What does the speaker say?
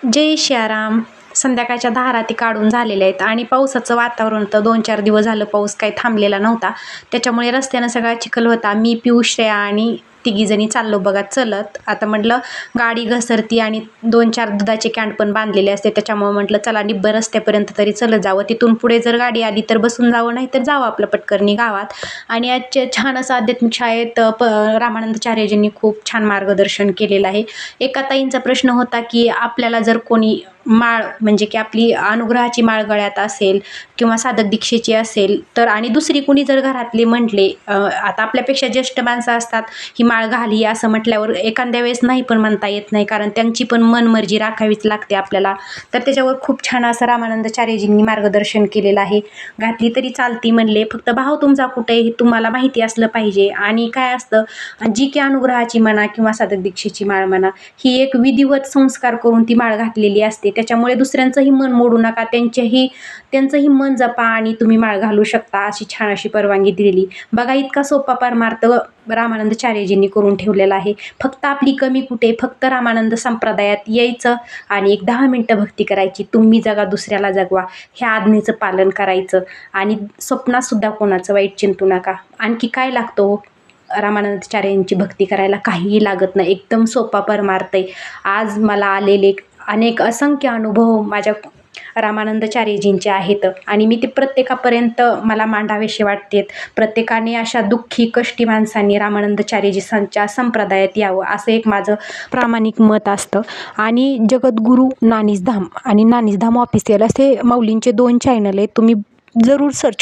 जय सियाराम. संध्याकाळच्या 10 राती काढून झालेल्या आहेत आणि पावसाचं वातावरण तर 2-4 दिवस झालं पाऊस काही थांबलेला नव्हता. त्याच्यामुळे रस्त्यानं सगळा चिखल होता. मी, पियुष, श्रेया आणि तिघीजणी चाललो बघा चलत. आता म्हटलं गाडी घसरती आणि 2-4 दुधाचे कॅन पण बांधलेले असते, त्याच्यामुळे म्हटलं चला निब्बर रस्त्यापर्यंत तरी चलत जावं. तिथून पुढे जर गाडी आली तर बसून जावं, नाही तर जावं आपलं पटकरणी गावात. आणि आजच्या छान असं आध्यात्मिक शाळेत रामानंदाचार्यजींनी खूप छान मार्गदर्शन केलेलं आहे. एका ताईंचा प्रश्न होता की आपल्याला जर कोणी माळ म्हणजे की आपली अनुग्रहाची माळ गळ्यात असेल किंवा साधक दीक्षेची असेल तर, आणि दुसरी कुणी जर घरातले म्हटले आता आपल्यापेक्षा ज्येष्ठ माणसं असतात, ही माळ घाली असं म्हटल्यावर एखाद्या वेळेस नाही पण म्हणता येत नाही, कारण त्यांची पण मनमर्जी राखावीच लागते आपल्याला. तर त्याच्यावर खूप छान असं रामानंदाचार्यजींनी मार्गदर्शन केलेलं आहे. घातली तरी चालती म्हणले, फक्त भाव तुमचा कुठे हे तुम्हाला माहिती असलं पाहिजे. आणि काय असतं, जी की अनुग्रहाची म्हणा किंवा साधक दीक्षेची माळ म्हणा, ही एक विधिवत संस्कार करून ती माळ घातलेली असते. त्याच्यामुळे दुसऱ्यांचंही मन मोडू नका, त्यांचंही मन जपा आणि तुम्ही माळ घालू शकता, अशी छान अशी परवानगी दिलेली बघा. इतका सोपा परमार्थ रामानंदाचार्यजींनी करून ठेवलेला आहे. फक्त आपली कमी कुठे, फक्त रामानंद संप्रदायात यायचं आणि एक 10 मिनिटं भक्ती करायची. तुम्ही जगा, दुसऱ्याला जगवा, ह्या आज्ञेचं पालन करायचं आणि स्वप्नात सुद्धा कोणाचं वाईट चिंतू नका. आणखी काय लागतो रामानंदाचार्यांची भक्ती करायला? काहीही लागत नाही, एकदम सोपा परमार्थ आहे. आज मला आलेले अनेक असंख्य अनुभव माझ्या रामानंदाचार्यजींचे आहेत आणि मी ते प्रत्येकापर्यंत मला मांडावेसे वाटतेत. प्रत्येकाने अशा दुःखी कष्टी माणसांनी रामानंदाचार्यजींच्या संप्रदायात यावं, असं एक माझं प्रामाणिक मत असतं. आणि जगद्गुरू नानीजधाम आणि नानीजधाम ऑफिशियल असे माऊलींचे 2 चॅनल आहेत, तुम्ही जरूर सर्च